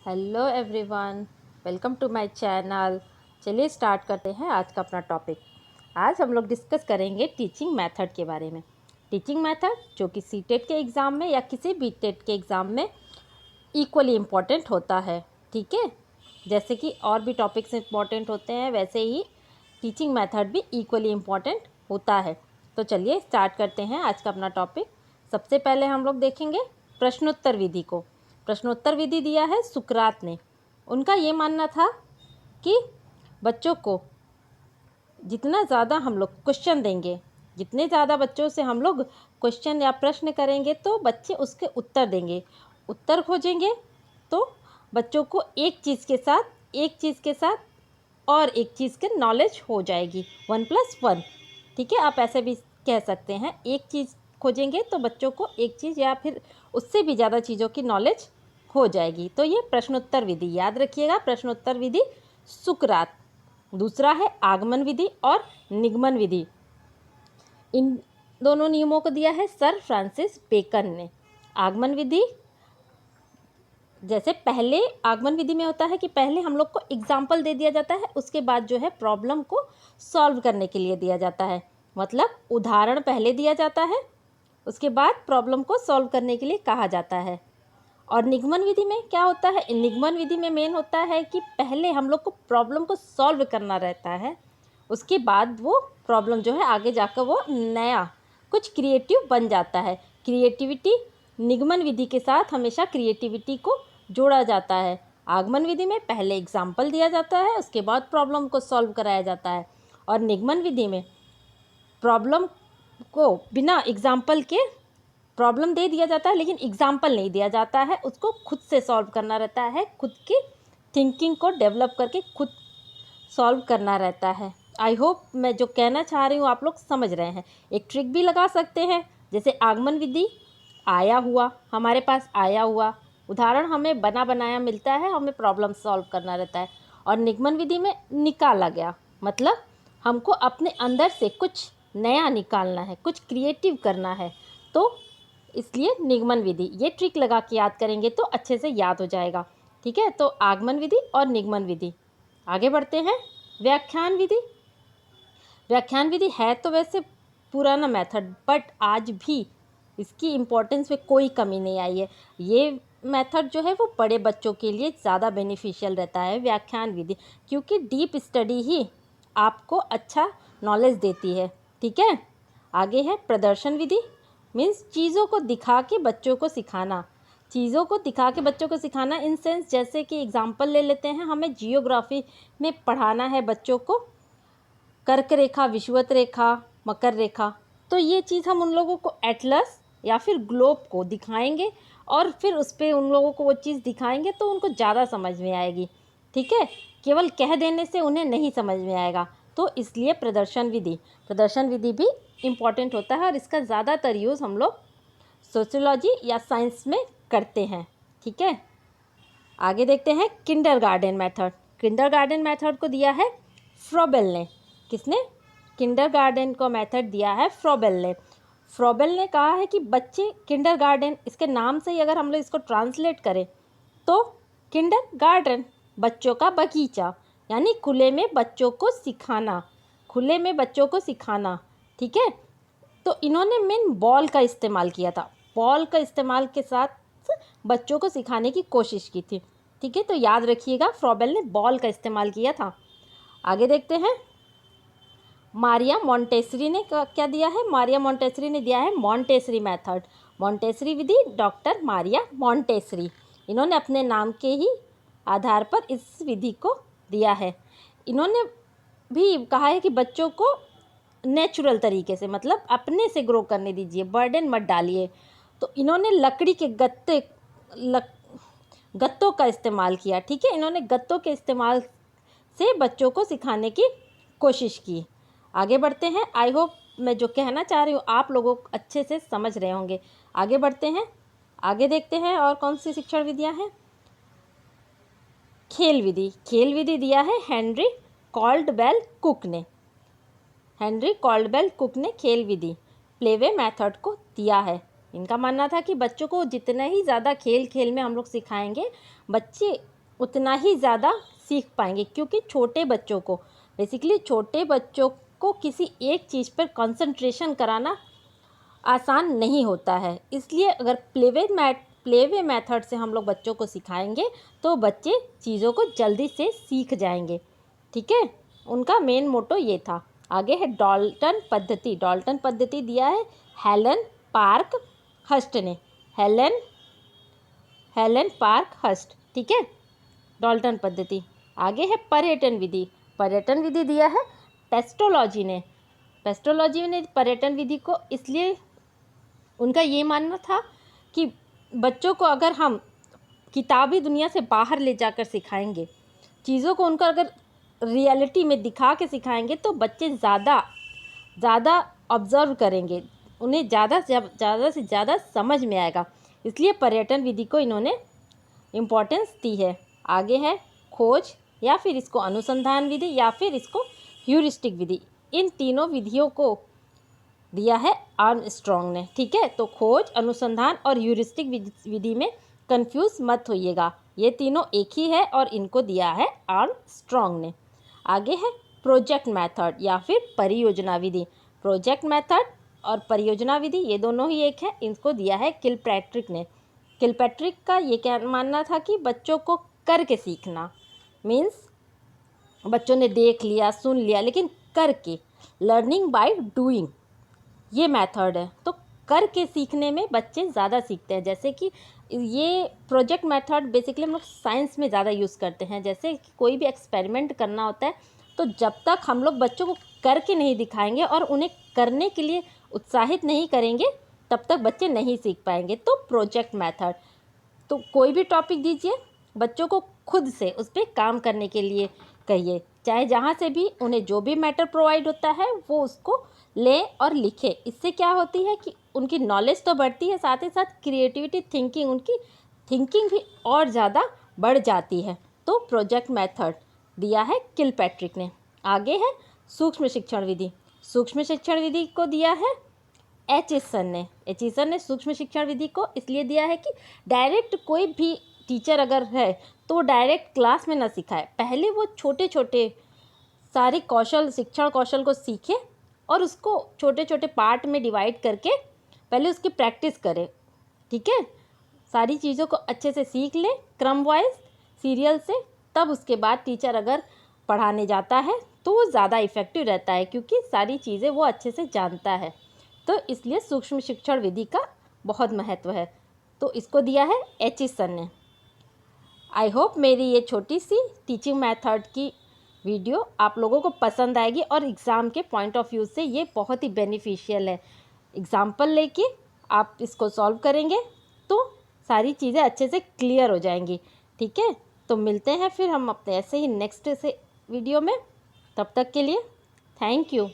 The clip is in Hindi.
Hello everyone, welcome to my channel. चलिए स्टार्ट करते हैं आज का अपना टॉपिक। आज हम लोग डिस्कस करेंगे टीचिंग मेथड के बारे में। टीचिंग मेथड जो कि सीटेट के एग्ज़ाम में या किसी भी टेट के एग्ज़ाम में इक्वली इम्पॉर्टेंट होता है। ठीक है, जैसे कि और भी टॉपिक्स इम्पॉर्टेंट होते हैं वैसे ही टीचिंग मेथड भी इक्वली इम्पॉर्टेंट होता है। तो चलिए स्टार्ट करते हैं आज का अपना टॉपिक। सबसे पहले हम लोग देखेंगे प्रश्नोत्तर विधि को। प्रश्नोत्तर विधि दिया है सुकरात ने। उनका ये मानना था कि बच्चों को जितना ज़्यादा हम लोग क्वेश्चन देंगे, जितने ज़्यादा बच्चों से हम लोग क्वेश्चन या प्रश्न करेंगे तो बच्चे उसके उत्तर देंगे, उत्तर खोजेंगे। तो बच्चों को एक चीज़ के साथ और एक चीज़ के नॉलेज हो जाएगी, 1+1। ठीक है, आप ऐसे भी कह सकते हैं, एक चीज़ खोजेंगे तो बच्चों को एक चीज़ या फिर उससे भी ज़्यादा चीज़ों की नॉलेज हो जाएगी। तो ये प्रश्नोत्तर विधि याद रखिएगा, प्रश्नोत्तर विधि सुकरात। दूसरा है आगमन विधि और निगमन विधि। इन दोनों नियमों को दिया है सर फ्रांसिस बेकन ने। आगमन विधि, जैसे पहले आगमन विधि में होता है कि पहले हम लोग को एग्जाम्पल दे दिया जाता है, उसके बाद जो है प्रॉब्लम को सॉल्व करने के लिए दिया जाता है। मतलब उदाहरण पहले दिया जाता है, उसके बाद प्रॉब्लम को सॉल्व करने के लिए कहा जाता है। और निगमन विधि में क्या होता है? निगमन विधि में मेन होता है कि पहले हम लोग को प्रॉब्लम को सॉल्व करना रहता है, उसके बाद वो प्रॉब्लम जो है आगे जाकर वो नया कुछ क्रिएटिव बन जाता है। क्रिएटिविटी, निगमन विधि के साथ हमेशा क्रिएटिविटी को जोड़ा जाता है। आगमन विधि में पहले एग्जाम्पल दिया जाता है, उसके बाद प्रॉब्लम को सॉल्व कराया जाता है। और निगमन विधि में प्रॉब्लम को बिना एग्जाम्पल के प्रॉब्लम दे दिया जाता है, लेकिन एग्जाम्पल नहीं दिया जाता है, उसको खुद से सॉल्व करना रहता है, खुद की थिंकिंग को डेवलप करके खुद सॉल्व करना रहता है। आई होप मैं जो कहना चाह रही हूँ आप लोग समझ रहे हैं। एक ट्रिक भी लगा सकते हैं, जैसे आगमन विधि आया हुआ, हमारे पास आया हुआ उदाहरण हमें बना बनाया मिलता है, हमें प्रॉब्लम सॉल्व करना रहता है। और निगमन विधि में निकाला गया, मतलब हमको अपने अंदर से कुछ नया निकालना है, कुछ क्रिएटिव करना है। तो इसलिए निगमन विधि, ये ट्रिक लगा के याद करेंगे तो अच्छे से याद हो जाएगा। ठीक है, तो आगमन विधि और निगमन विधि। आगे बढ़ते हैं व्याख्यान विधि। व्याख्यान विधि है तो वैसे पुराना मेथड, बट आज भी इसकी इम्पोर्टेंस में कोई कमी नहीं आई है। ये मेथड जो है वो बड़े बच्चों के लिए ज़्यादा बेनिफिशियल रहता है, व्याख्यान विधि, क्योंकि डीप स्टडी ही आपको अच्छा नॉलेज देती है। ठीक है, आगे है प्रदर्शन विधि। मीन्स चीज़ों को दिखा के बच्चों को सिखाना, चीज़ों को दिखा के बच्चों को सिखाना इन सेंस, जैसे कि एग्जाम्पल ले लेते हैं, हमें जियोग्राफी में पढ़ाना है बच्चों को कर्क रेखा, विषुवत रेखा, मकर रेखा, तो ये चीज़ हम उन लोगों को एटलस या फिर ग्लोब को दिखाएंगे और फिर उस पर उन लोगों को वो चीज़ दिखाएंगे तो उनको ज़्यादा समझ में आएगी। ठीक है, केवल कह देने से उन्हें नहीं समझ में आएगा, तो इसलिए प्रदर्शन विधि भी इम्पॉर्टेंट होता है और इसका ज़्यादातर यूज़ हम लोग सोशियोलॉजी या साइंस में करते हैं। ठीक है, आगे देखते हैं किंडरगार्टन मेथड। किंडरगार्टन मेथड को दिया है फ्रोबेल ने। किसने? किंडरगार्टन को मेथड दिया है फ्रोबेल ने। फ्रोबेल ने कहा है कि बच्चे किंडरगार्टन, इसके नाम से ही अगर हम लोग इसको ट्रांसलेट करें तो किंडरगार्टन बच्चों का बगीचा, यानी खुले में बच्चों को सिखाना, खुले में बच्चों को सिखाना। ठीक है, तो इन्होंने मेन बॉल का इस्तेमाल किया था, बॉल का इस्तेमाल के साथ बच्चों को सिखाने की कोशिश की थी। ठीक है, तो याद रखिएगा फ्रोबेल ने बॉल का इस्तेमाल किया था। आगे देखते हैं मारिया मोंटेसरी ने क्या दिया है? मारिया मोंटेसरी ने दिया है मोंटेसरी मेथड। मोंटेसरी विधि डॉक्टर मारिया मोंटेसरी, इन्होंने अपने नाम के ही आधार पर इस विधि को दिया है। इन्होंने भी कहा है कि बच्चों को नेचुरल तरीके से, मतलब अपने से ग्रो करने दीजिए, बर्डन मत डालिए। तो इन्होंने लकड़ी के गत्तों का इस्तेमाल किया। ठीक है, इन्होंने गत्तों के इस्तेमाल से बच्चों को सिखाने की कोशिश की। आगे बढ़ते हैं, आई होप मैं जो कहना चाह रही हूँ आप लोगों को अच्छे से समझ रहे होंगे। आगे बढ़ते हैं, आगे देखते हैं और कौन सी शिक्षण विधियाँ हैं। खेल विधि। खेल विधि दिया है हेनरी कॉल्डवेल कुक ने। हेनरी कॉल्डवेल कुक ने खेल विधि, प्लेवे मेथड को दिया है। इनका मानना था कि बच्चों को जितना ही ज़्यादा खेल खेल में हम लोग सिखाएंगे, बच्चे उतना ही ज़्यादा सीख पाएंगे, क्योंकि छोटे बच्चों को किसी एक चीज़ पर कंसंट्रेशन कराना आसान नहीं होता है। इसलिए अगर प्लेवे मेथड से हम लोग बच्चों को सिखाएंगे तो बच्चे चीज़ों को जल्दी से सीख जाएंगे। ठीक है, उनका मेन मोटो ये था। आगे है डाल्टन पद्धति। डाल्टन पद्धति दिया है हेलन पार्क हस्ट ने। हेलन पार्क हस्ट, ठीक है, डाल्टन पद्धति। आगे है पर्यटन विधि। पर्यटन विधि दिया है पेस्टोलॉजी ने। पेस्टोलॉजी ने पर्यटन विधि को, इसलिए उनका ये मानना था कि बच्चों को अगर हम किताबी दुनिया से बाहर ले जाकर सिखाएंगे, चीज़ों को उनको अगर रियलिटी में दिखा के सिखाएंगे तो बच्चे ज़्यादा ऑब्ज़र्व करेंगे, उन्हें ज़्यादा से ज़्यादा समझ में आएगा। इसलिए पर्यटन विधि को इन्होंने इम्पोर्टेंस दी है। आगे है खोज, या फिर इसको अनुसंधान विधि, या फिर इसको ह्यूरिस्टिक विधि। इन तीनों विधियों को दिया है आर्मस्ट्रॉन्ग ने। ठीक है, तो खोज, अनुसंधान और ह्यूरिस्टिक विधि में कंफ्यूज मत होइएगा, ये तीनों एक ही है और इनको दिया है आर्मस्ट्रॉन्ग ने। आगे है प्रोजेक्ट मेथड या फिर परियोजना विधि। प्रोजेक्ट मेथड और परियोजना विधि ये दोनों ही एक है, इनको दिया है किलपैट्रिक ने। किलपैट्रिक का ये क्या मानना था कि बच्चों को करके सीखना, मीन्स बच्चों ने देख लिया, सुन लिया, लेकिन करके, लर्निंग बाय डूइंग, ये मेथड है। तो करके सीखने में बच्चे ज़्यादा सीखते हैं। जैसे कि ये प्रोजेक्ट मेथड बेसिकली हम लोग साइंस में ज़्यादा यूज़ करते हैं। जैसे कि कोई भी एक्सपेरिमेंट करना होता है तो जब तक हम लोग बच्चों को करके नहीं दिखाएंगे और उन्हें करने के लिए उत्साहित नहीं करेंगे तब तक बच्चे नहीं सीख पाएंगे। तो प्रोजेक्ट मेथड, तो कोई भी टॉपिक दीजिए, बच्चों को खुद से उस पर काम करने के लिए कहिए, चाहे जहाँ से भी उन्हें जो भी मैटर प्रोवाइड होता है वो उसको ले और लिखे। इससे क्या होती है कि उनकी नॉलेज तो बढ़ती है, साथ ही साथ क्रिएटिविटी, थिंकिंग, उनकी थिंकिंग भी और ज़्यादा बढ़ जाती है। तो प्रोजेक्ट मेथड दिया है किलपैट्रिक ने। आगे है सूक्ष्म शिक्षण विधि। सूक्ष्म शिक्षण विधि को दिया है एचिसन ने। एचिसन ने सूक्ष्म शिक्षण विधि को इसलिए दिया है कि डायरेक्ट कोई भी टीचर अगर है तो डायरेक्ट क्लास में ना सिखाए, पहले वो छोटे छोटे सारे शिक्षण कौशल को सीखे और उसको छोटे छोटे पार्ट में डिवाइड करके पहले उसकी प्रैक्टिस करें। ठीक है, सारी चीज़ों को अच्छे से सीख ले क्रम वाइज, सीरियल से, तब उसके बाद टीचर अगर पढ़ाने जाता है तो वो ज़्यादा इफ़ेक्टिव रहता है, क्योंकि सारी चीज़ें वो अच्छे से जानता है। तो इसलिए सूक्ष्म शिक्षण विधि का बहुत महत्व है। तो इसको दिया है एचिसन ने। आई होप मेरी ये छोटी सी टीचिंग मेथड की वीडियो आप लोगों को पसंद आएगी और एग्ज़ाम के पॉइंट ऑफ व्यू से ये बहुत ही बेनिफिशियल है। एग्ज़ाम्पल लेके आप इसको सॉल्व करेंगे तो सारी चीज़ें अच्छे से क्लियर हो जाएंगी। ठीक है, तो मिलते हैं फिर हम अपने ऐसे ही नेक्स्ट से वीडियो में। तब तक के लिए थैंक यू।